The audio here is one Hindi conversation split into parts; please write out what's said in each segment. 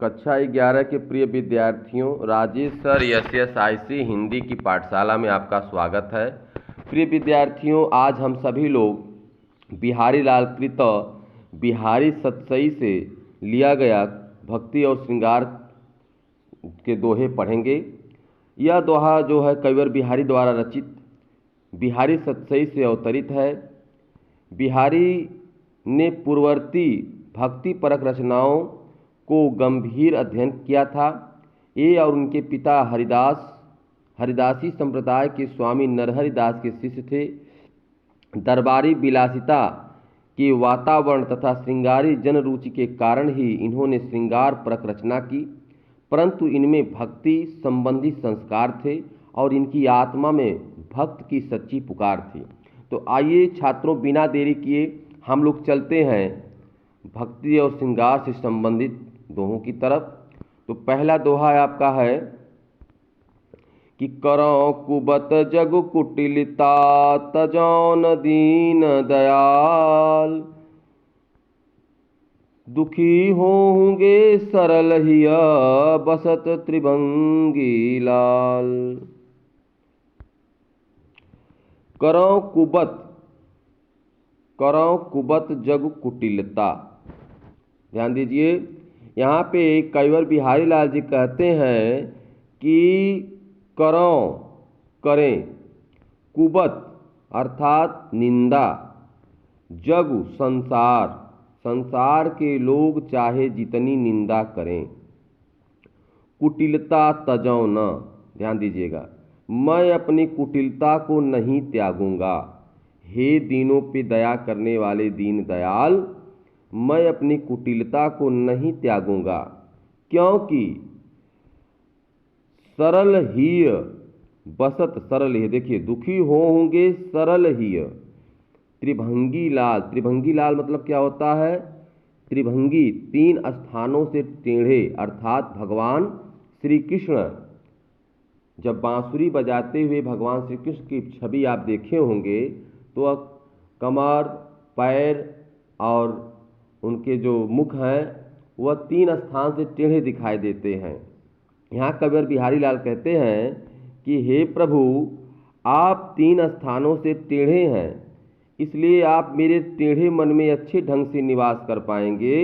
कक्षा 11 के प्रिय विद्यार्थियों, राजेश सर SSIC हिंदी की पाठशाला में आपका स्वागत है। प्रिय विद्यार्थियों, आज हम सभी लोग बिहारी लाल कृत बिहारी सतसई से लिया गया भक्ति और श्रृंगार के दोहे पढ़ेंगे। यह दोहा जो है कविवर बिहारी द्वारा रचित बिहारी सतसई से अवतरित है। बिहारी ने पूर्ववर्ती भक्ति परक रचनाओं को गंभीर अध्ययन किया था। ये और उनके पिता हरिदासी संप्रदाय के स्वामी नरहरिदास के शिष्य थे। दरबारी विलासिता के वातावरण तथा श्रृंगारी जन रुचि के कारण ही इन्होंने श्रृंगार परक रचना की, परंतु इनमें भक्ति संबंधी संस्कार थे और इनकी आत्मा में भक्त की सच्ची पुकार थी। तो आइए छात्रों, बिना देरी किए हम लोग चलते हैं भक्ति और श्रृंगार से संबंधित दोहों की तरफ। तो पहला दोहा आपका है कि करौ कुबत जग कुटिलता तजौन दीन दयाल, दुखी होंगे सरल हिया बसत त्रिभंगी लाल। करौ कुबत जग कुटिलता। ध्यान दीजिए, यहाँ पे कविवर बिहारी लाल जी कहते हैं कि करौ करें, कुबत अर्थात निंदा, जग संसार के लोग चाहे जितनी निंदा करें, कुटिलता तजौ न, ध्यान दीजिएगा, मैं अपनी कुटिलता को नहीं त्यागूंगा। हे दीनों पे दया करने वाले दीन दयाल, मैं अपनी कुटिलता को नहीं त्यागूंगा, क्योंकि सरल ही बसत सरल ही, देखिए, दुखी होंगे सरल ही त्रिभंगी लाल मतलब क्या होता है? त्रिभंगी, तीन स्थानों से टेढ़े, अर्थात भगवान श्री कृष्ण जब बांसुरी बजाते हुए भगवान श्री कृष्ण की छवि आप देखे होंगे तो कमर, पैर और उनके जो मुख हैं वह तीन स्थान से टेढ़े दिखाई देते हैं। यहाँ कविवर बिहारी लाल कहते हैं कि हे प्रभु, आप तीन स्थानों से टेढ़े हैं, इसलिए आप मेरे टेढ़े मन में अच्छे ढंग से निवास कर पाएंगे।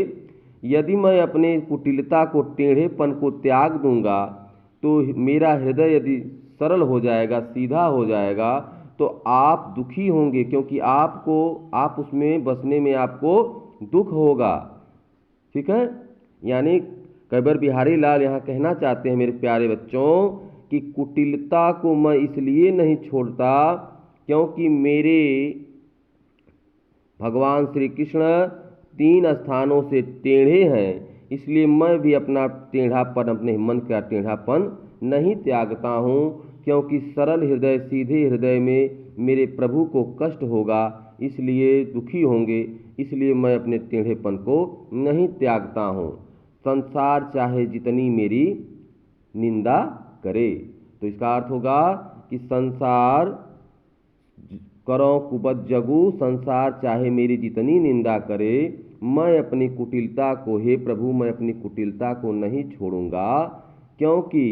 यदि मैं अपने कुटिलता को, टेढ़ेपन को त्याग दूंगा तो मेरा हृदय यदि सरल हो जाएगा, सीधा हो जाएगा, तो आप दुखी होंगे, क्योंकि आप उसमें बसने में आपको दुख होगा। ठीक है, यानी कविवर बिहारी लाल यहाँ कहना चाहते हैं मेरे प्यारे बच्चों कि कुटिलता को मैं इसलिए नहीं छोड़ता क्योंकि मेरे भगवान श्री कृष्ण तीन स्थानों से टेढ़े हैं, इसलिए मैं भी अपना टेढ़ापन, अपने मन का टेढ़ापन नहीं त्यागता हूँ, क्योंकि सरल हृदय, सीधे हृदय में मेरे प्रभु को कष्ट होगा, इसलिए दुखी होंगे, इसलिए मैं अपने टेढ़ेपन को नहीं त्यागता हूँ। संसार चाहे जितनी मेरी निंदा करे, तो इसका अर्थ होगा कि संसार, करौ कुबत जगू, संसार चाहे मेरी जितनी निंदा करे, मैं अपनी कुटिलता को, हे प्रभु, मैं अपनी कुटिलता को नहीं छोड़ूंगा, क्योंकि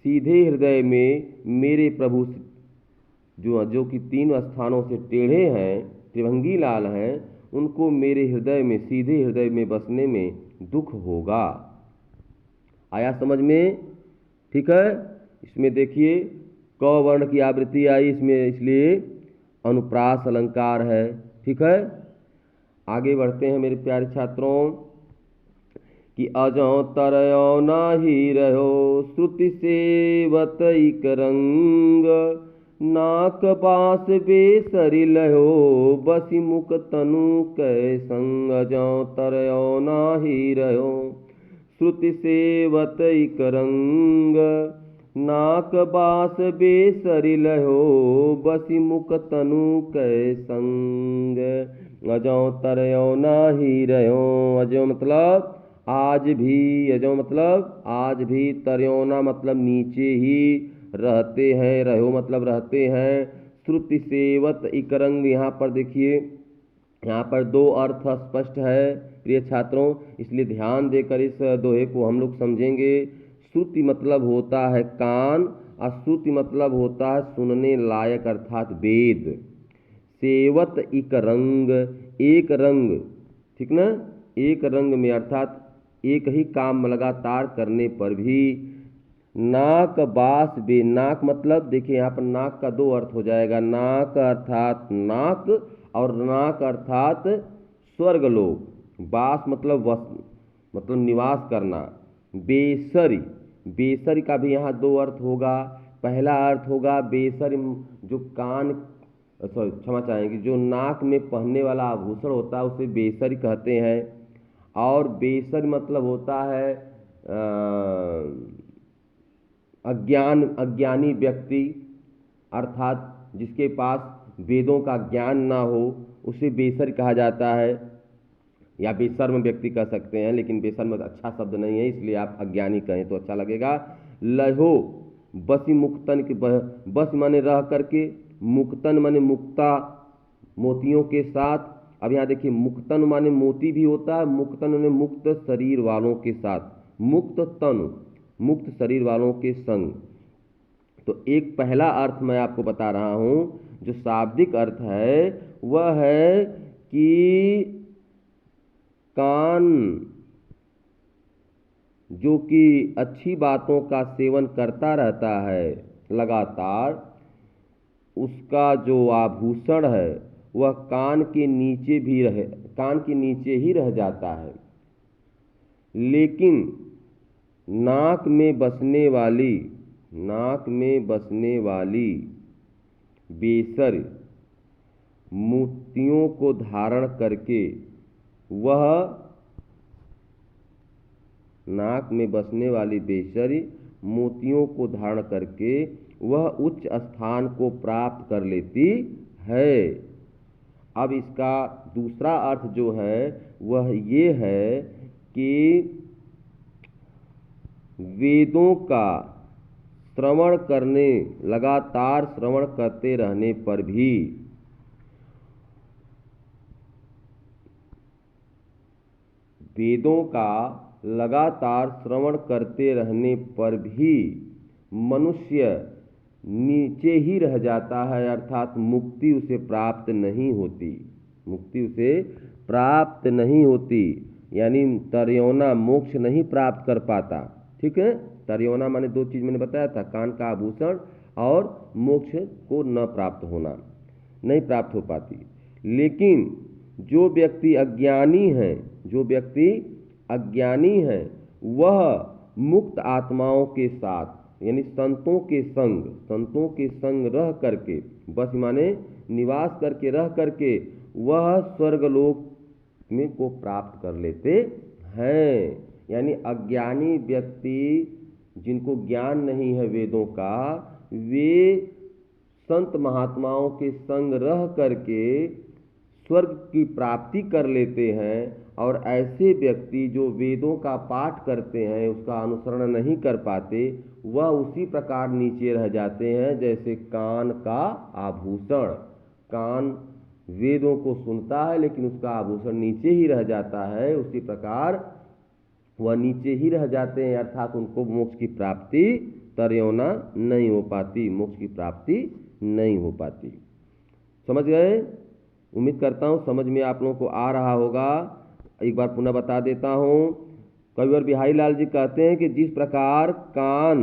सीधे हृदय में मेरे प्रभु जो कि तीन स्थानों से टेढ़े हैं, त्रिभंगी लाल हैं, उनको मेरे हृदय में, सीधे हृदय में बसने में दुख होगा। आया समझ में? ठीक है, इसमें देखिए क वर्ण की आवृत्ति आई इसमें, इसलिए अनुप्रास अलंकार है। ठीक है, आगे बढ़ते हैं मेरे प्यारे छात्रों कि अजौ तरयो नाही रहो श्रुति सेवत इक रंग, नाक बास बेसरि लहो बसि मुख तनु कै संग। अजौ तरयो नाही रहो श्रुति सेवत इक रंग, नाक बास बेसरि लहो बसि मुख तनु कै संग। अजौ तरयो नाही रहो, अजो मतलब आज भी, अजो मतलब आज भी, तरयोना मतलब नीचे ही रहते हैं, रहो मतलब रहते हैं। श्रुति सेवत इक रंग, यहाँ पर देखिए यहाँ पर दो अर्थ स्पष्ट है प्रिय छात्रों, इसलिए ध्यान देकर इस दोहे को हम लोग समझेंगे। श्रुति मतलब होता है कान, और श्रुति मतलब होता है सुनने लायक अर्थात वेद। सेवत एक रंग, ठीक ना, एक रंग में अर्थात एक ही काम लगातार करने पर भी। नाक बास बे, नाक मतलब देखिए यहाँ पर नाक का दो अर्थ हो जाएगा, नाक अर्थात नाक और नाक अर्थात स्वर्गलोक। बास मतलब मतलब निवास करना। बेसरी, बेसरी का भी यहाँ दो अर्थ होगा। पहला अर्थ होगा बेसरी जो कान सॉरी क्षमा चाहेंगे, जो नाक में पहनने वाला आभूषण होता है उसे बेसरी कहते हैं। और बेसरी मतलब होता है अज्ञानी व्यक्ति, अर्थात जिसके पास वेदों का ज्ञान ना हो उसे बेसर कहा जाता है, या बेशर्म व्यक्ति कह सकते हैं, लेकिन बेशर्म अच्छा शब्द नहीं है, इसलिए आप अज्ञानी कहें तो अच्छा लगेगा। लहो बसी मुक्तन के, बस माने रह करके, मुक्तन माने मुक्ता मोतियों के साथ। अब यहाँ देखिए मुक्तन माने मोती भी होता है, मुक्तन माने मुक्त शरीर वालों के साथ, मुक्त तन मुक्त शरीर वालों के संग। तो एक पहला अर्थ मैं आपको बता रहा हूं, जो शाब्दिक अर्थ है वह है कि कान जो कि अच्छी बातों का सेवन करता रहता है लगातार, उसका जो आभूषण है वह कान के नीचे ही रह जाता है। लेकिन नाक में बसने वाली बेसर मोतियों को धारण करके वह नाक में बसने वाली बेसर मोतियों को धारण करके वह उच्च स्थान को प्राप्त कर लेती है। अब इसका दूसरा अर्थ जो है वह ये है कि वेदों का श्रवण करने, लगातार श्रवण करते रहने पर भी, वेदों का लगातार श्रवण करते रहने पर भी मनुष्य नीचे ही रह जाता है, अर्थात मुक्ति उसे प्राप्त नहीं होती, यानी तर्योना मोक्ष नहीं प्राप्त कर पाता। ठीक है, तर्योना माने दो चीज मैंने बताया था, कान का आभूषण और मोक्ष को न प्राप्त होना, नहीं प्राप्त हो पाती। लेकिन जो व्यक्ति अज्ञानी है वह मुक्त आत्माओं के साथ, यानी संतों के संग रह करके, बस माने निवास करके रह करके वह स्वर्गलोक में को प्राप्त कर लेते हैं। यानी अज्ञानी व्यक्ति जिनको ज्ञान नहीं है वेदों का, वे संत महात्माओं के संग रह करके स्वर्ग की प्राप्ति कर लेते हैं। और ऐसे व्यक्ति जो वेदों का पाठ करते हैं उसका अनुसरण नहीं कर पाते, वह उसी प्रकार नीचे रह जाते हैं जैसे कान का आभूषण। कान वेदों को सुनता है लेकिन उसका आभूषण नीचे ही रह जाता है, उसी प्रकार वह नीचे ही रह जाते हैं, अर्थात उनको मोक्ष की प्राप्ति तर्योना नहीं हो पाती, मोक्ष की प्राप्ति नहीं हो पाती। समझ गए? उम्मीद करता हूँ समझ में आप लोगों को आ रहा होगा। एक बार पुनः बता देता हूँ। कविवर बिहारी लाल जी कहते हैं कि जिस प्रकार कान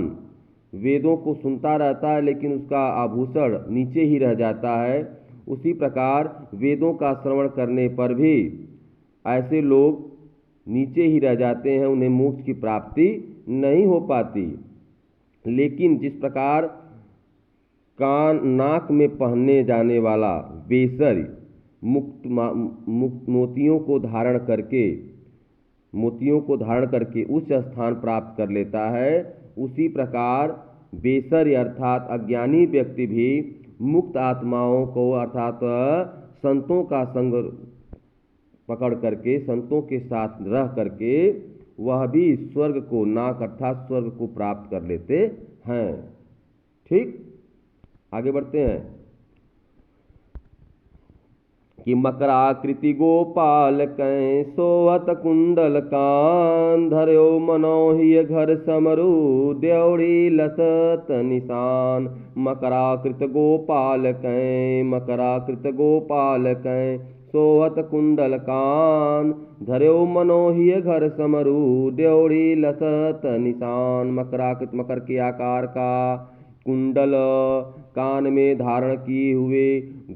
वेदों को सुनता रहता है लेकिन उसका आभूषण नीचे ही रह जाता है, उसी प्रकार वेदों का श्रवण करने पर भी ऐसे लोग नीचे ही रह जाते हैं, उन्हें मोक्ष की प्राप्ति नहीं हो पाती। लेकिन जिस प्रकार कान नाक में पहनने जाने वाला बेसर मुक्त मोतियों को धारण करके उच्च स्थान प्राप्त कर लेता है, उसी प्रकार बेसर अर्थात अज्ञानी व्यक्ति भी मुक्त आत्माओं को अर्थात संतों का संग पकड़ करके, संतों के साथ रह करके वह भी स्वर्ग को, नाक अर्थात स्वर्ग को प्राप्त कर लेते हैं। ठीक, आगे बढ़ते हैं कि मकराकृति गोपाल कै सोवत कुंडल कान धर्यो मनोहि घर समरू देवड़ी लसत निशान। मकराकृत गोपाल कै मकराकृत गोपाल कै सोवत कुंडल कान धर्यो मनोहि घर समरू देवड़ी लसत निशान। मकराकृत मकर के आकार का कुंडल कान में धारण किए हुए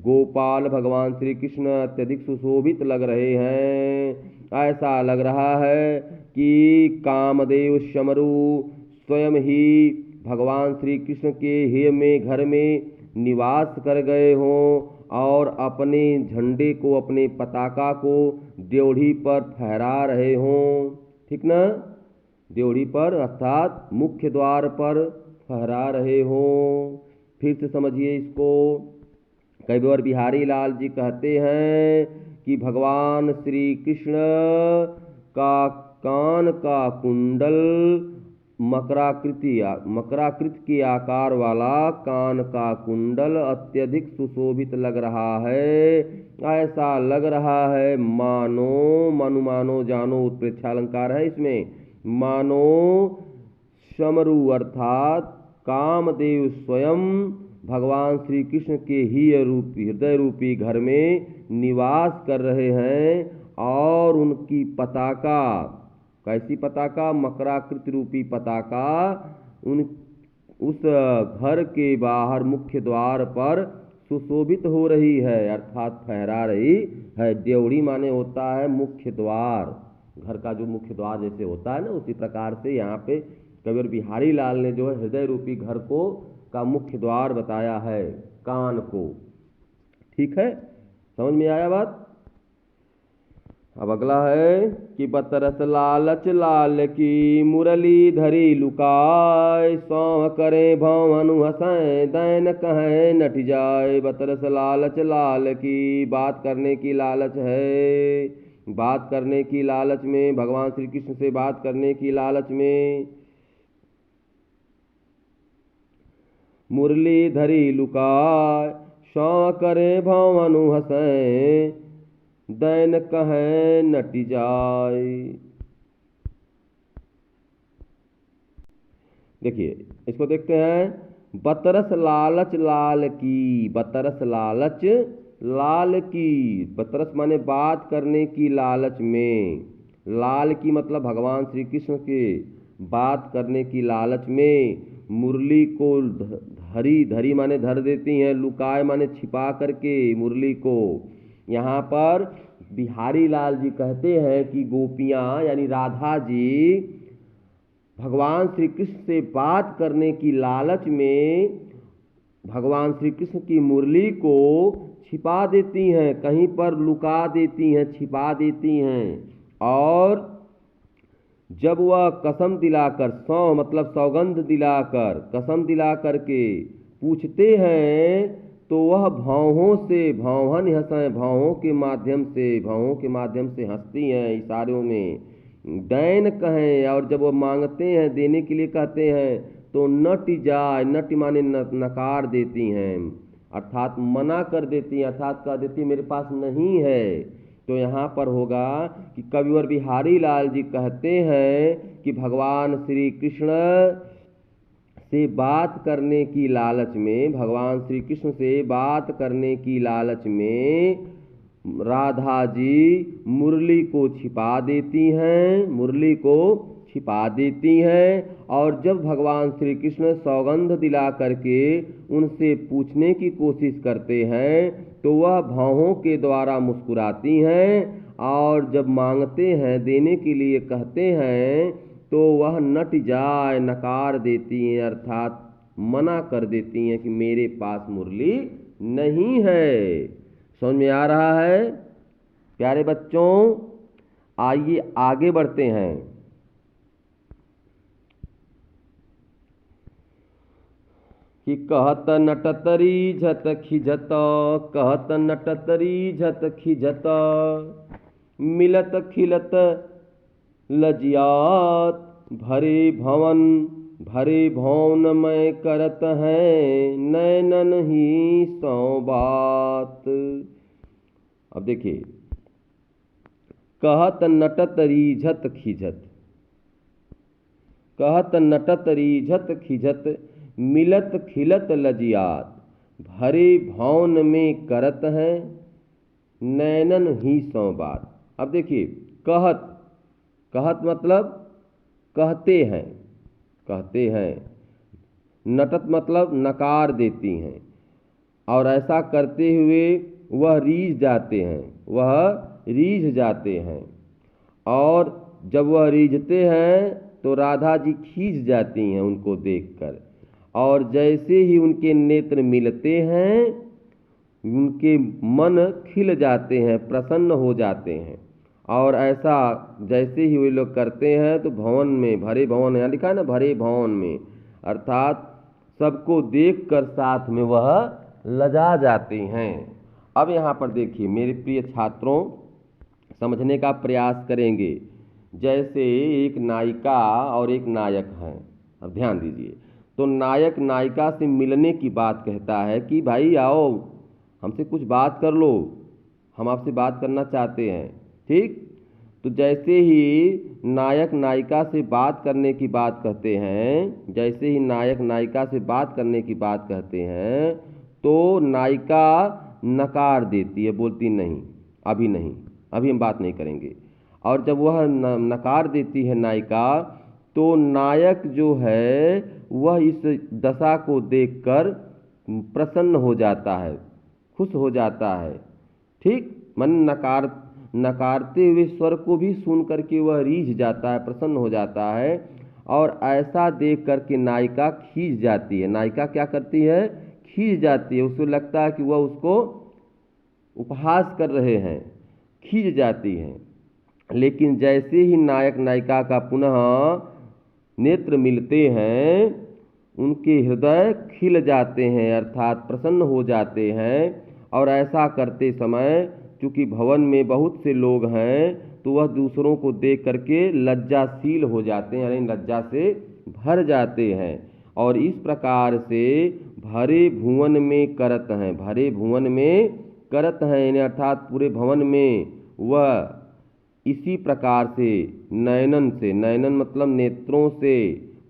गोपाल भगवान श्री कृष्ण अत्यधिक सुशोभित लग रहे हैं। ऐसा लग रहा है कि कामदेव शमरु स्वयं ही भगवान श्री कृष्ण के हेय में घर में निवास कर गए हों और अपने झंडे को अपने पताका को ड्योढ़ी पर फहरा रहे हों। ठीक ना, ड्योढ़ी पर अर्थात मुख्य द्वार पर फहरा रहे हों। फिर से समझिए इसको। कविवर बिहारी लाल जी कहते हैं कि भगवान श्री कृष्ण का कान का कुंडल मकराकृत के आकार वाला कान का कुंडल अत्यधिक सुशोभित लग रहा है। ऐसा लग रहा है मानो मनु मानो जानो उत्प्रेक्षा अलंकार है इसमें, मानो शमरु अर्थात कामदेव स्वयं भगवान श्री कृष्ण के हृदय रूपी घर में निवास कर रहे हैं और उनकी पताका, कैसी पताका, मकराकृत रूपी पताका उस घर के बाहर मुख्य द्वार पर सुशोभित हो रही है अर्थात फहरा रही है। ड्योढ़ी माने होता है मुख्य द्वार, घर का जो मुख्य द्वार जैसे होता है ना, उसी प्रकार से यहाँ पे कविवर बिहारी लाल ने जो है हृदय रूपी घर को का मुख्य द्वार बताया है कान को। ठीक है, समझ में आया बात। अब अगला है कि बतरस लालच लाल की मुरली धरी लुकाय सौं करे भवन हंसैं दैन कहें नट जाए। बतरस लालच लाल की, बात करने की लालच है, बात करने की लालच में, भगवान श्री कृष्ण से बात करने की लालच में मुरली धरी लुकाय सौं करे भवन हंसैं दैन कहें नट जाए। देखिए इसको देखते हैं। बतरस लालच लाल की, बतरस लालच लाल की, बतरस माने बात करने की लालच में, लाल की मतलब भगवान श्री कृष्ण के बात करने की लालच में मुरली को धरी, धरी माने धर देती हैं, लुकाए माने छिपा करके मुरली को। यहाँ पर बिहारी लाल जी कहते हैं कि गोपियाँ यानी राधा जी भगवान श्री कृष्ण से बात करने की लालच में भगवान श्री कृष्ण की मुरली को छिपा देती हैं, कहीं पर लुका देती हैं, छिपा देती हैं। और जब वह कसम दिलाकर, सौ मतलब सौगंध दिलाकर, कसम दिला करके पूछते हैं तो वह भौहों से, भौहन हंसें, भौहों के माध्यम से हंसती हैं इशारों में, दैन कहें। और जब वो मांगते हैं, देने के लिए कहते हैं तो नट जाए, नट माने नकार देती हैं अर्थात मना कर देती हैं, अर्थात कह देती मेरे पास नहीं है। तो यहाँ पर होगा कि कविवर बिहारी लाल जी कहते हैं कि भगवान श्री कृष्ण से बात करने की लालच में, भगवान श्री कृष्ण से बात करने की लालच में राधा जी मुरली को छिपा देती हैं, मुरली को छिपा देती हैं। और जब भगवान श्री कृष्ण सौगंध दिला करके उनसे पूछने की कोशिश करते हैं तो वह भौहों के द्वारा मुस्कुराती हैं, और जब मांगते हैं, देने के लिए कहते हैं तो वह नट जाए, नकार देती हैं अर्थात मना कर देती हैं कि मेरे पास मुरली नहीं है। समझ में आ रहा है प्यारे बच्चों? आइए आगे बढ़ते हैं। कि कहत नटतरी झत खिजत, कहत नटतरी झत खिजत, मिलत खिलत लजियात, भरे भवन में करत हैं नैनन ही सौ बात। अब देखिए, कहत नटत रीझत खिझत, कहत नटत रीझत खिझत, मिलत खिलत लजियात, भरे भवन में करत हैं, नैनन ही सौ बात। अब देखिए, कहत, कहत मतलब कहते हैं, कहते हैं। नटत मतलब नकार देती हैं, और ऐसा करते हुए वह रीझ जाते हैं, वह रीझ जाते हैं। और जब वह रीझते हैं तो राधा जी खींच जाती हैं उनको देखकर, और जैसे ही उनके नेत्र मिलते हैं उनके मन खिल जाते हैं, प्रसन्न हो जाते हैं। और ऐसा जैसे ही वे लोग करते हैं तो भवन में, भरे भवन, यहाँ लिखा है ना भरे भवन में, अर्थात सबको देखकर साथ में वह लजा जाते हैं। अब यहाँ पर देखिए मेरे प्रिय छात्रों, समझने का प्रयास करेंगे। जैसे एक नायिका और एक नायक हैं, अब ध्यान दीजिए। तो नायक नायिका से मिलने की बात कहता है कि भाई आओ हमसे कुछ बात कर लो, हम आपसे बात करना चाहते हैं, ठीक। तो जैसे ही नायक नायिका से बात करने की बात कहते हैं, जैसे ही नायक नायिका से बात करने की बात कहते हैं, तो नायिका नकार देती है, बोलती नहीं, अभी नहीं, अभी हम बात नहीं करेंगे। और जब वह नकार देती है नायिका, तो नायक जो है वह इस दशा को देखकर प्रसन्न हो जाता है, खुश हो जाता है, ठीक। मन नकारते हुए स्वर को भी सुन करके वह रीझ जाता है, प्रसन्न हो जाता है। और ऐसा देख करके नायिका खींच जाती है। नायिका क्या करती है? खींच जाती है। उसको लगता है कि वह उसको उपहास कर रहे हैं, खींच जाती है। लेकिन जैसे ही नायक नायिका का पुनः नेत्र मिलते हैं, उनके हृदय खिल जाते हैं, अर्थात प्रसन्न हो जाते हैं। और ऐसा करते समय चूँकि भवन में बहुत से लोग हैं, तो वह दूसरों को देख करके लज्जाशील हो जाते हैं, यानी लज्जा से भर जाते हैं। और इस प्रकार से भरे भुवन में करत हैं, भरे भुवन में करत हैं, यानी अर्थात पूरे भवन में वह इसी प्रकार से नयनन से, नयनन मतलब नेत्रों से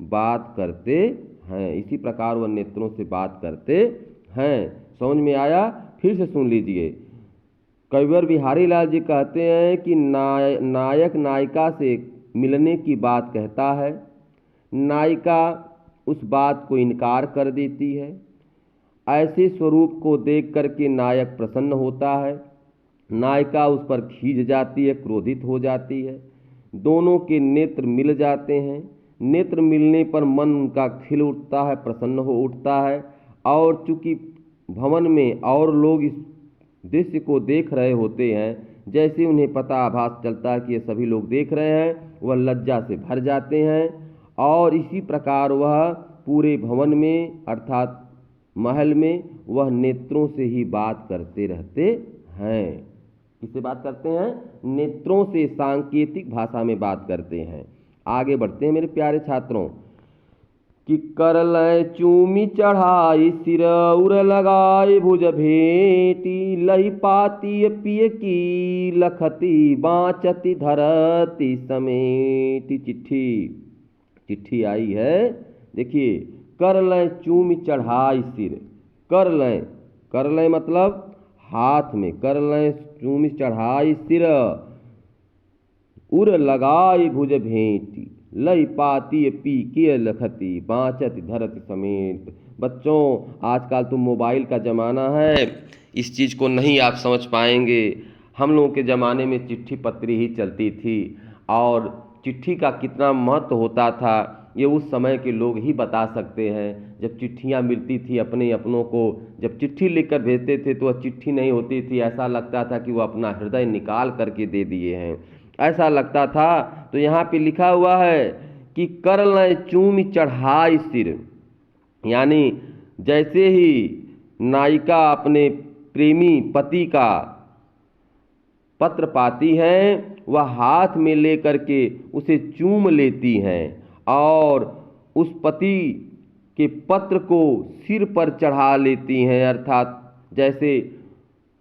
बात करते हैं, इसी प्रकार वह नेत्रों से बात करते हैं। समझ में आया? फिर से सुन लीजिए। कविवर बिहारी लाल जी कहते हैं कि नायक नायिका से मिलने की बात कहता है, नायिका उस बात को इनकार कर देती है। ऐसे स्वरूप को देख करके नायक प्रसन्न होता है, नायिका उस पर खींच जाती है, क्रोधित हो जाती है। दोनों के नेत्र मिल जाते हैं। नेत्र मिलने पर मन उनका खिल उठता है, प्रसन्न हो उठता है। और चूंकि भवन में और लोग इस दृश्य को देख रहे होते हैं, जैसे उन्हें पता आभास चलता है कि ये सभी लोग देख रहे हैं, वह लज्जा से भर जाते हैं। और इसी प्रकार वह पूरे भवन में अर्थात महल में वह नेत्रों से ही बात करते रहते हैं। किससे बात करते हैं? नेत्रों से, सांकेतिक भाषा में बात करते हैं। आगे बढ़ते हैं मेरे प्यारे छात्रों। कि कर लय चूमी चढ़ाई सिर उर लगाए भुज भेटी, लही पाती पिय की लखती बाँचती धरती समेटी। चिट्ठी, चिट्ठी आई है। देखिए, कर लय चूमी चढ़ाई सिर, कर लय, कर लय मतलब हाथ में, कर लय चूमी चढ़ाई सिर, उर लगाई भुज भेंटी, लई पाती पी के लखती बाँचत धरती समेत। बच्चों, आजकल तो मोबाइल का ज़माना है, इस चीज़ को नहीं आप समझ पाएंगे। हम लोगों के ज़माने में चिट्ठी पत्री ही चलती थी, और चिट्ठी का कितना महत्व होता था ये उस समय के लोग ही बता सकते हैं। जब चिट्ठियाँ मिलती थी अपने अपनों को, जब चिट्ठी लिखकर भेजते थे तो वह चिट्ठी नहीं होती थी, ऐसा लगता था कि वो अपना हृदय निकाल करके दे दिए हैं, ऐसा लगता था। तो यहाँ पे लिखा हुआ है कि कर लय चूमी चढ़ाई सिर, यानी जैसे ही नायिका अपने प्रेमी पति का पत्र पाती हैं, वह हाथ में लेकर के उसे चूम लेती हैं और उस पति के पत्र को सिर पर चढ़ा लेती हैं। अर्थात जैसे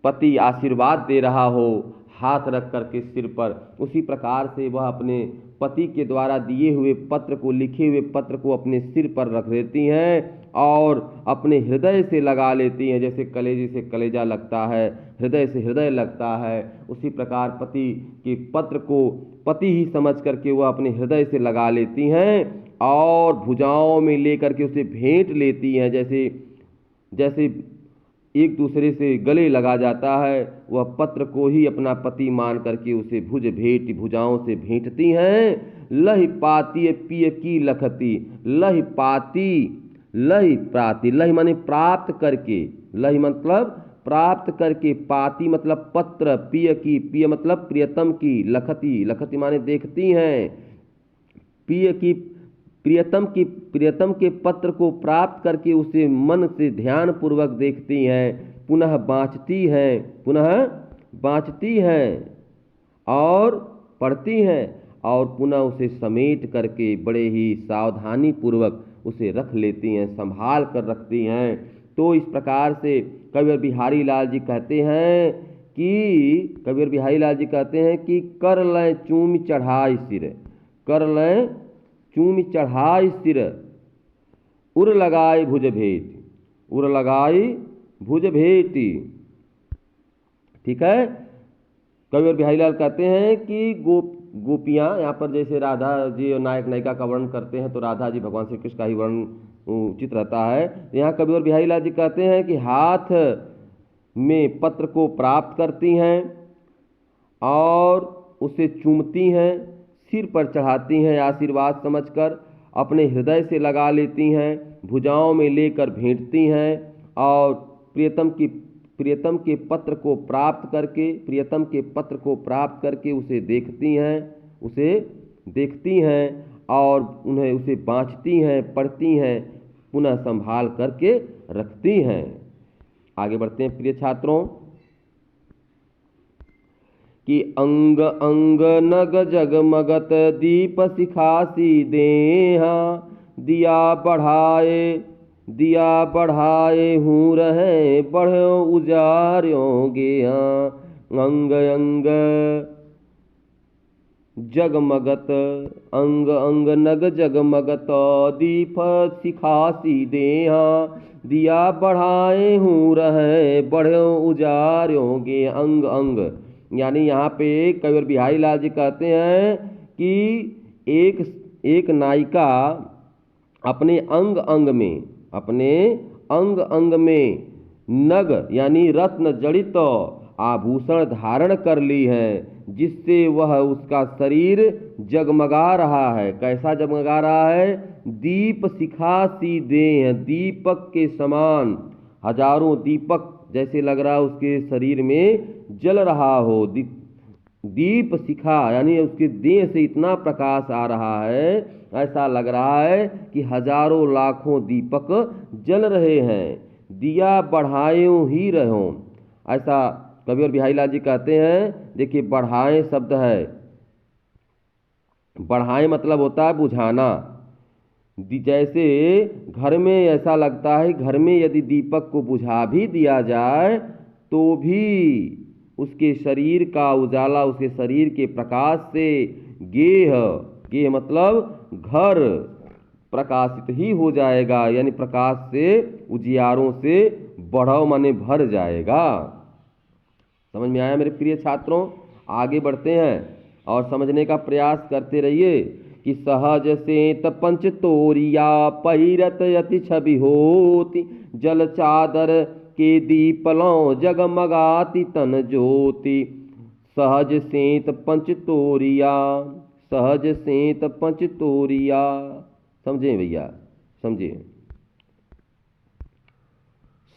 पति आशीर्वाद दे रहा हो हाथ रख करके सिर पर, उसी प्रकार से वह अपने पति के द्वारा दिए हुए पत्र को, लिखे हुए पत्र को अपने सिर पर रख देती हैं और अपने हृदय से लगा लेती हैं। जैसे कलेजे से कलेजा लगता है, हृदय से हृदय लगता है, उसी प्रकार पति के पत्र को पति ही समझ करके वह अपने हृदय से लगा लेती हैं और भुजाओं में लेकर के उसे भेंट लेती हैं। जैसे जैसे एक दूसरे से गले लगा जाता है, वह पत्र को ही अपना पति मान करके उसे भुजाओं से भेंटती हैं। लहि पाती पिय की लखती, लहि पाती, लहि प्राति, लहि माने प्राप्त करके, लहि मतलब प्राप्त करके, पाती मतलब पत्र, पिय की, पिय मतलब प्रियतम की, लखती, लखती माने देखती हैं, पिय की प्रियतम के पत्र को प्राप्त करके उसे मन से ध्यान पूर्वक देखती हैं, पुनः बाँचती हैं और पढ़ती हैं और पुनः उसे समेट करके बड़े ही सावधानी पूर्वक उसे रख लेती हैं, संभाल कर रखती हैं। तो इस प्रकार से कविवर बिहारी लाल जी कहते हैं कि कर लें चूम चढ़ाई सिर, कर लें चूम चढ़ाई सिर, उर लगाई भुज भेंट, उर लगाई भुज भेंटी। ठीक है, कविवर बिहारी लाल कहते हैं कि गोपियाँ, यहाँ पर जैसे राधा जी और नायक नायिका का वर्णन करते हैं तो राधा जी भगवान श्री कृष्ण का ही वर्णन उचित रहता है। यहाँ कविवर बिहारी लाल जी कहते हैं कि हाथ में पत्र को प्राप्त करती हैं और उसे चूमती हैं, सिर पर चढ़ाती हैं आशीर्वाद समझकर, अपने हृदय से लगा लेती हैं, भुजाओं में लेकर भेंटती हैं और प्रियतम के पत्र को प्राप्त करके उसे देखती हैं और उसे बाँचती हैं, पढ़ती हैं, पुनः संभाल करके रखती हैं। आगे बढ़ते हैं प्रिय छात्रों कि अंग अंग नग जगमगत दीप सिखासी देहा, दिया बढ़ाए हूँ रहे बढ़ो उजार्यों गेहा। अंग अंग जगमगत, अंग अंग नग जगमगत दीप सिखासी देहा, दिया बढ़ाए हूँ रहे बढ़ो उजार्यों गे। अंग अंग यानी यहाँ पे कविवर बिहारी लाल जी कहते हैं कि एक नायिका अपने अंग अंग में नग यानी रत्न जड़ित आभूषण धारण कर ली है, जिससे वह उसका शरीर जगमगा रहा है। कैसा जगमगा रहा है? दीप शिखा सी देह, दीपक के समान, हजारों दीपक जैसे लग रहा है उसके शरीर में जल रहा हो। दीप शिखा यानी उसके देह से इतना प्रकाश आ रहा है, ऐसा लग रहा है कि हजारों लाखों दीपक जल रहे हैं। दिया बढ़ाएं ही रहो, ऐसा कविवर बिहारी लाल जी कहते हैं। देखिए बढ़ाएं शब्द है, बढ़ाएं मतलब होता है बुझाना। जैसे घर में ऐसा लगता है, घर में यदि दीपक को बुझा भी दिया जाए तो भी उसके शरीर का उजाला, उसके शरीर के प्रकाश से गेह मतलब घर प्रकाशित ही हो जाएगा, यानी प्रकाश से उजियारों से बढ़ाव माने भर जाएगा। समझ में आया मेरे प्रिय छात्रों? आगे बढ़ते हैं और समझने का प्रयास करते रहिए कि सहज सेत पंच तोरिया पहिरत यति छवि होती, जल चादर के दीपलों जगमगाती तन ज्योति। सहज सेत पंच तोरिया, सहज सेत पंच तोरिया, समझे भैया, समझे।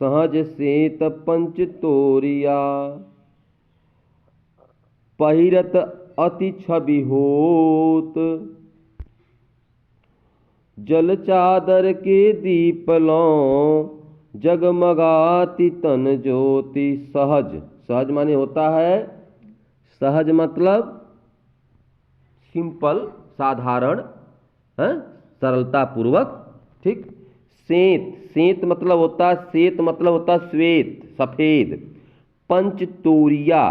सहज सेत पंच तोरिया पहिरत अति छवि होत, जल चादर के दीपलों जगमगाती तन ज्योति। सहज, सहज माने होता है, सहज मतलब सिंपल, साधारण, सरलता पूर्वक, ठीक। सेत, सेत मतलब होता है, श्वेत, सफेद। पंचतोरिया,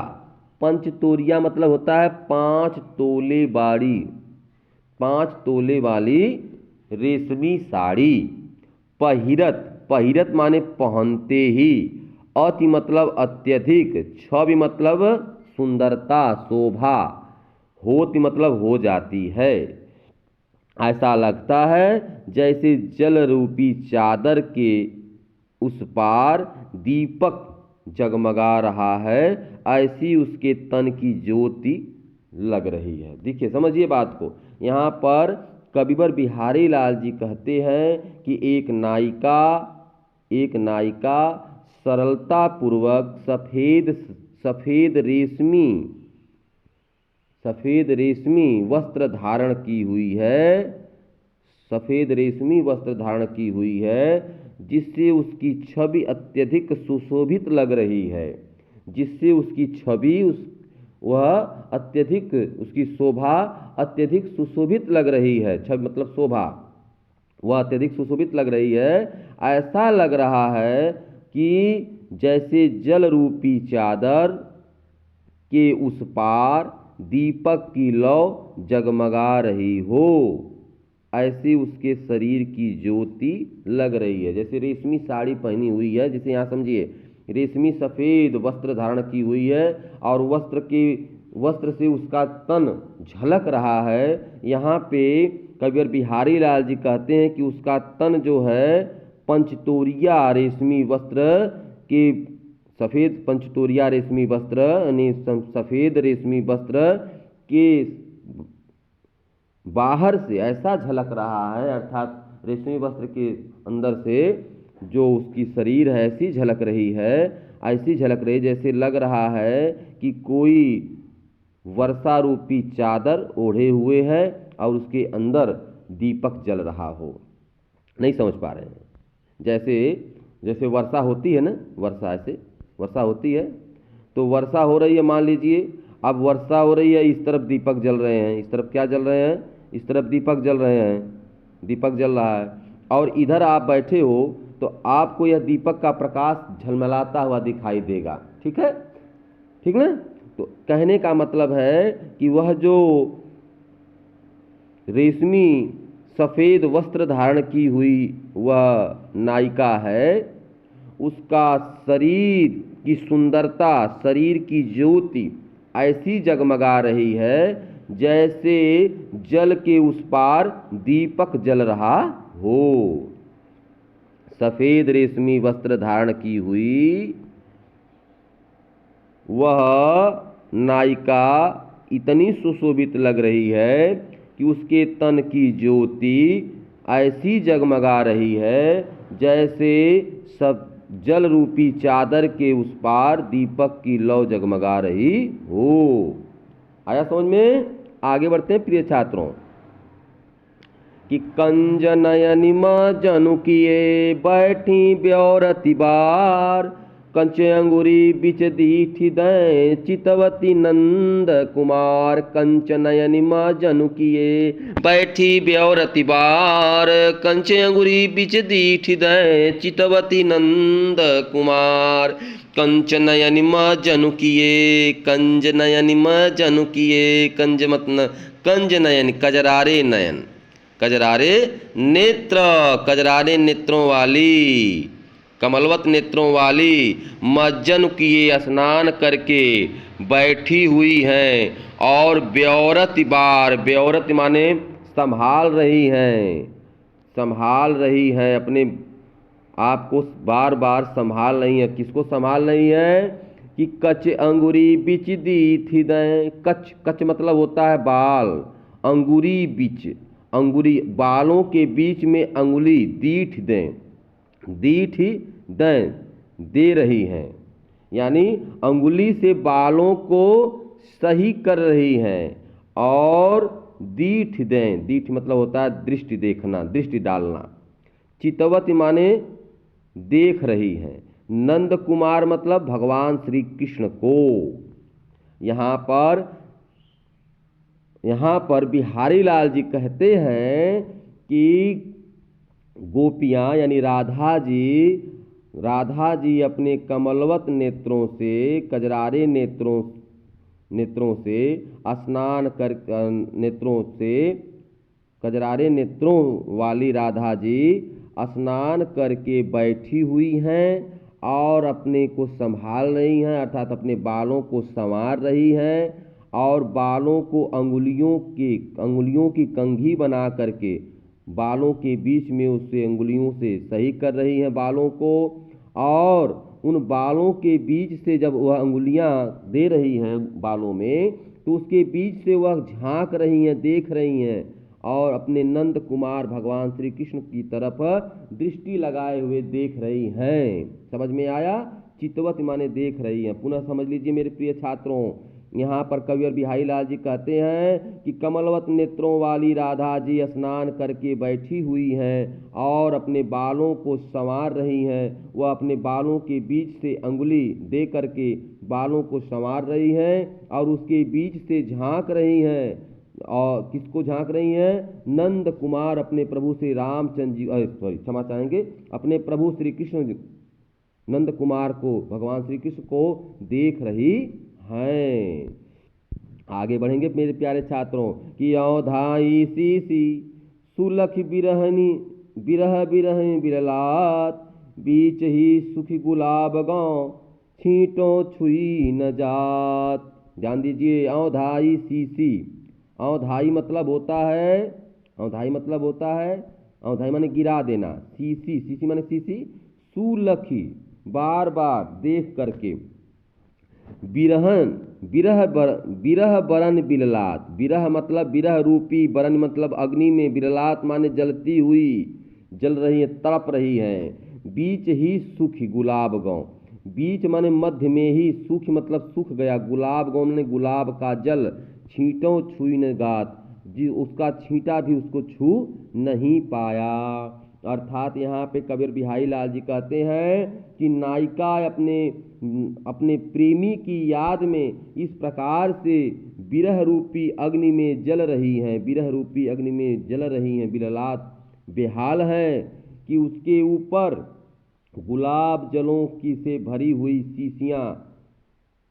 पंचतोरिया मतलब होता है 5 तोले वाली, 5 तोले वाली रेशमी साड़ी। पहिरत, पहिरत माने पहनते ही। अति मतलब अत्यधिक। छवि मतलब सुंदरता, शोभा। होती मतलब हो जाती है। ऐसा लगता है जैसे जल रूपी चादर के उस पार दीपक जगमगा रहा है, ऐसी उसके तन की ज्योति लग रही है। देखिए, समझिए बात को। यहाँ पर कविवर बिहारी लाल जी कहते हैं कि एक नायिका सरलता पूर्वक सफेद रेशमी वस्त्र धारण की हुई है, सफेद रेशमी वस्त्र धारण की हुई है, जिससे उसकी छवि अत्यधिक सुशोभित लग रही है, जिससे उसकी छवि वह अत्यधिक, उसकी शोभा अत्यधिक सुशोभित लग रही है। छवि मतलब शोभा, वह अत्यधिक सुशोभित लग रही है। ऐसा लग रहा है कि जैसे जल रूपी चादर के उस पार दीपक की लौ जगमगा रही हो, ऐसे उसके शरीर की ज्योति लग रही है। जैसे रेशमी साड़ी पहनी हुई है, जिसे यहाँ समझिए रेशमी सफ़ेद वस्त्र धारण की हुई है और वस्त्र से उसका तन झलक रहा है। यहाँ पे कविवर बिहारी लाल जी कहते हैं कि उसका तन जो है पंचतोरिया रेशमी वस्त्र के, सफ़ेद पंचतोरिया रेशमी वस्त्र यानी सफ़ेद रेशमी वस्त्र के बाहर से ऐसा झलक रहा है, अर्थात रेशमी वस्त्र के अंदर से जो उसकी शरीर है ऐसी झलक रही है, ऐसी झलक रही जैसे लग रहा है कि कोई वर्षा रूपी चादर ओढ़े हुए है और उसके अंदर दीपक जल रहा हो। नहीं समझ पा रहे हैं? जैसे जैसे वर्षा होती है ना, वर्षा होती है, तो वर्षा हो रही है, मान लीजिए अब वर्षा हो रही है, इस तरफ दीपक जल रहे हैं, इस तरफ क्या जल रहे हैं, इस तरफ दीपक जल रहे हैं, दीपक जल रहा है, और इधर आप बैठे हो तो आपको यह दीपक का प्रकाश झलमलाता हुआ दिखाई देगा। ठीक है, ठीक ना? तो कहने का मतलब है कि वह जो रेशमी सफ़ेद वस्त्र धारण की हुई वह नायिका है, उसका शरीर की सुंदरता, शरीर की ज्योति ऐसी जगमगा रही है जैसे जल के उस पार दीपक जल रहा हो। सफ़ेद रेशमी वस्त्र धारण की हुई वह नायिका इतनी सुशोभित लग रही है कि उसके तन की ज्योति ऐसी जगमगा रही है जैसे सब जल रूपी चादर के उस पार दीपक की लौ जगमगा रही हो। आया समझ में? आगे बढ़ते हैं प्रिय छात्रों। कि कंज नयनि जनु किए बैठी ब्योरति बार, कंचे अंगुरी बिच दीठी दै चितवती नंद कुमार। कंच नयनि जनु किए बैठी ब्योरति बार, कंचे अंगुरी बिच दीठी दै चितवती नंद कुमार। कंच नयनि जनु किए, कंज नयनि जनु किए, कंज मतलब कंज नयन कजरारे नयन, कजरारे नेत्र, कजरारे नेत्रों वाली, कमलवत नेत्रों वाली मज्जन किए स्नान करके बैठी हुई हैं और ब्योरत बार, ब्योरत माने संभाल रही हैं अपने आपको बार बार संभाल रही है। किसको संभाल रही है? कि कच अंगुरी बिच दी थी दें। कच मतलब होता है बाल, अंगुरी बिच, अंगुरी बालों के बीच में अंगुली दीठ दें, दीठ दें दे रही हैं, यानी अंगुली से बालों को सही कर रही हैं। और दीठ दें, दीठ मतलब होता है दृष्टि देखना, दृष्टि डालना। चितवत माने देख रही हैं। नंद कुमार मतलब भगवान श्री कृष्ण को। यहाँ पर बिहारी लाल जी कहते हैं कि गोपियाँ यानी राधा जी राधा जी अपने कमलवत नेत्रों से, कजरारे नेत्रों से स्नान कर, नेत्रों से, कजरारे नेत्रों वाली राधा जी स्नान करके बैठी हुई हैं और अपने को संभाल रही हैं, अर्थात अपने बालों को संवार रही हैं और बालों को अंगुलियों की कंघी बना करके बालों के बीच में उससे अंगुलियों से सही कर रही हैं बालों को, और उन बालों के बीच से जब वह अंगुलियां दे रही हैं बालों में, तो उसके बीच से वह झांक रही हैं, देख रही हैं और अपने नंद कुमार भगवान श्री कृष्ण की तरफ दृष्टि लगाए हुए देख रही हैं। समझ में आया? चितवत माने देख रही हैं। पुनः समझ लीजिए मेरे प्रिय छात्रों, यहाँ पर कविवर बिहारी लाल जी कहते हैं कि कमलवत नेत्रों वाली राधा जी स्नान करके बैठी हुई हैं और अपने बालों को संवार रही हैं। वह अपने बालों के बीच से अंगुली दे करके बालों को संवार रही हैं और उसके बीच से झांक रही हैं। और किसको झांक रही हैं? नंद कुमार अपने प्रभु श्री रामचंद्र जी, क्षमा चाहेंगे, अपने प्रभु श्री कृष्ण नंद कुमार को, भगवान श्री कृष्ण को देख रही हैं। आगे बढ़ेंगे मेरे प्यारे छात्रों कि औधाई सी सुलख बिरहनी बिरहनी बिरलात, बीच ही सुखी गुलाब गाँव छींटो छुई न जात। ध्यान दीजिए, औधाई सी, औधाई मतलब होता है, औधाई माने गिरा देना, सीसी माने सीसी, सुलखी बार बार देख करके, बिरह बरन बिललात, बिरह मतलब बिरह रूपी, बरन मतलब अग्नि में, बिललात माने जलती हुई, जल रही है, तड़प रही है। बीच ही सुखी गुलाब गाँव, बीच माने मध्य में ही, सुख मतलब सूख गया, गुलाब गाँव माने गुलाब का जल, छींटों छुई न गात, जी उसका छींटा भी उसको छू नहीं पाया। अर्थात यहाँ पे कबीर बिहारी लाल जी कहते हैं कि नायिका अपने प्रेमी की याद में इस प्रकार से बिरह रूपी अग्नि में जल रही हैं, बिरह रूपी अग्नि में जल रही हैं, बिललात बेहाल हैं कि उसके ऊपर गुलाब जलों की से भरी हुई शीशियाँ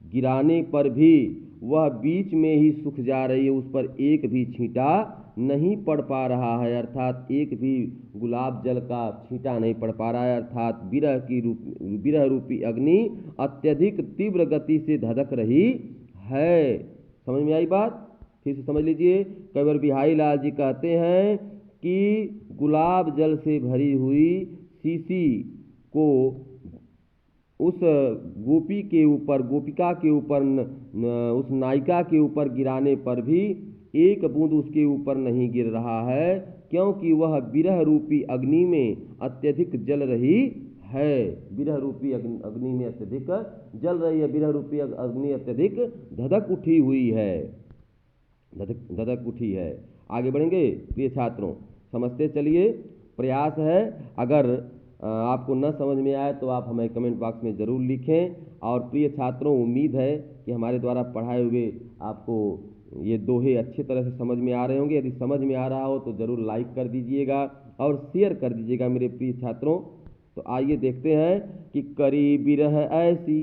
गिराने पर भी वह बीच में ही सूख जा रही है, उस पर एक भी छींटा नहीं पड़ पा रहा है, अर्थात एक भी गुलाब जल का छींटा नहीं पड़ पा रहा है। अर्थात बिरह रूपी अग्नि अत्यधिक तीव्र गति से धधक रही है। समझ में आई बात? फिर से समझ लीजिए, कविवर बिहारी लाल जी कहते हैं कि गुलाब जल से भरी हुई शीशी को उस गोपी के ऊपर, गोपिका के ऊपर, उस नायिका के ऊपर गिराने पर भी एक बूंद उसके ऊपर नहीं गिर रहा है, क्योंकि वह बिरह रूपी अग्नि में अत्यधिक जल रही है। बिरह रूपी अग्नि में अत्यधिक जल रही है, बिरह रूपी अग्नि अत्यधिक धधक उठी हुई है, धधक उठी है। आगे बढ़ेंगे प्रिय छात्रों, समझते चलिए। प्रयास है, अगर आपको न समझ में आए तो आप हमें कमेंट बॉक्स में ज़रूर लिखें। और प्रिय छात्रों, उम्मीद है कि हमारे द्वारा पढ़ाए हुए आपको ये दोहे अच्छी तरह से समझ में आ रहे होंगे। यदि समझ में आ रहा हो तो ज़रूर लाइक कर दीजिएगा और शेयर कर दीजिएगा मेरे प्रिय छात्रों। तो आइए देखते हैं कि करी बिरह ऐसी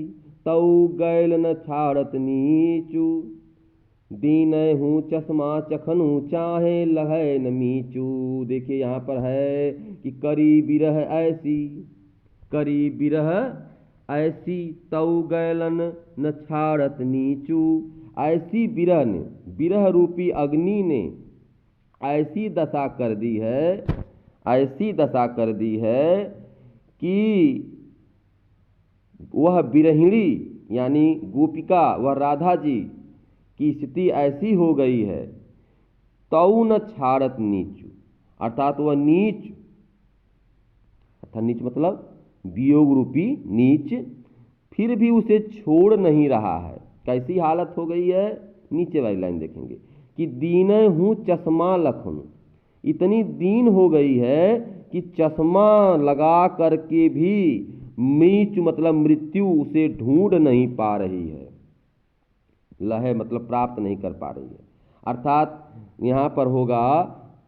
तऊ गैल न छाड़त नीचू, दीन हूँ चश्मा चखनू चाहे लहै न मीचू। देखिए यहाँ पर है कि करी बिरह ऐसी तऊ गैलन न छाड़त नीचू। ऐसी बिरह रूपी अग्नि ने ऐसी दशा कर दी है कि वह बिरहिणी यानी गोपिका, वह राधा जी की स्थिति ऐसी हो गई है, तऊ न छाड़त नीचू, अर्थात वह नीच मतलब वियोग रूपी नीच, फिर भी उसे छोड़ नहीं रहा है। कैसी हालत हो गई है? नीचे वाली लाइन देखेंगे कि दीन हूँ चश्मा लखनू, इतनी दीन हो गई है कि चश्मा लगा करके भी मीच मतलब मृत्यु उसे ढूंढ नहीं पा रही है, लह मतलब प्राप्त नहीं कर पा रही है। अर्थात यहाँ पर होगा,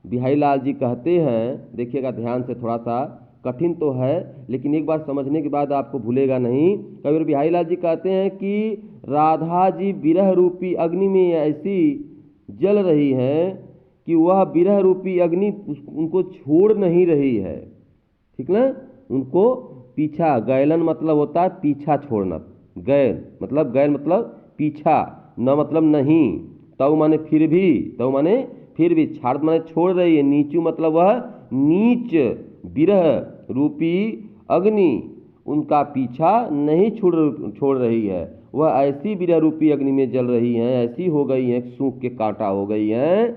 बिहारी लाल जी कहते हैं, देखिएगा ध्यान से थोड़ा सा कठिन तो है, लेकिन एक बार समझने के बाद आपको भूलेगा नहीं। कबीर बिहारी लाल जी कहते हैं कि राधा जी विरह रूपी अग्नि में ऐसी जल रही हैं कि वह विरह रूपी अग्नि उनको छोड़ नहीं रही है, ठीक ना। उनको पीछा, गैलन मतलब होता है पीछा छोड़ना, गैल मतलब पीछा, न मतलब नहीं, तव माने फिर भी, तव माने फिर भी, छाड़ माने छोड़ रही है, नीचू मतलब वह नीच, विरह रूपी अग्नि उनका पीछा नहीं छोड़ रही है, वह ऐसी विरह रूपी अग्नि में जल रही हैं, ऐसी हो गई हैं, सूख के कांटा हो गई हैं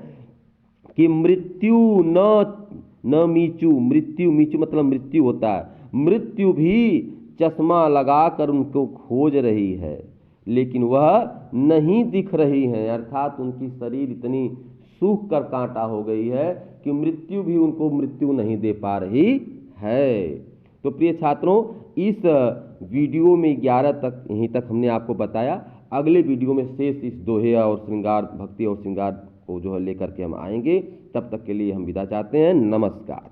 कि मृत्यु न मीचू, मृत्यु, मीचू मतलब मृत्यु होता है, मृत्यु भी चश्मा लगाकर उनको खोज रही है, लेकिन वह नहीं दिख रही है। अर्थात उनकी शरीर इतनी सूख कर कांटा हो गई है कि मृत्यु भी उनको मृत्यु नहीं दे पा रही है। तो प्रिय छात्रों, इस वीडियो में 11 तक यहीं तक हमने आपको बताया। अगले वीडियो में शेष इस दोहे और श्रृंगार, भक्ति और श्रृंगार को जो है लेकर के हम आएंगे। तब तक के लिए हम विदा चाहते हैं। नमस्कार।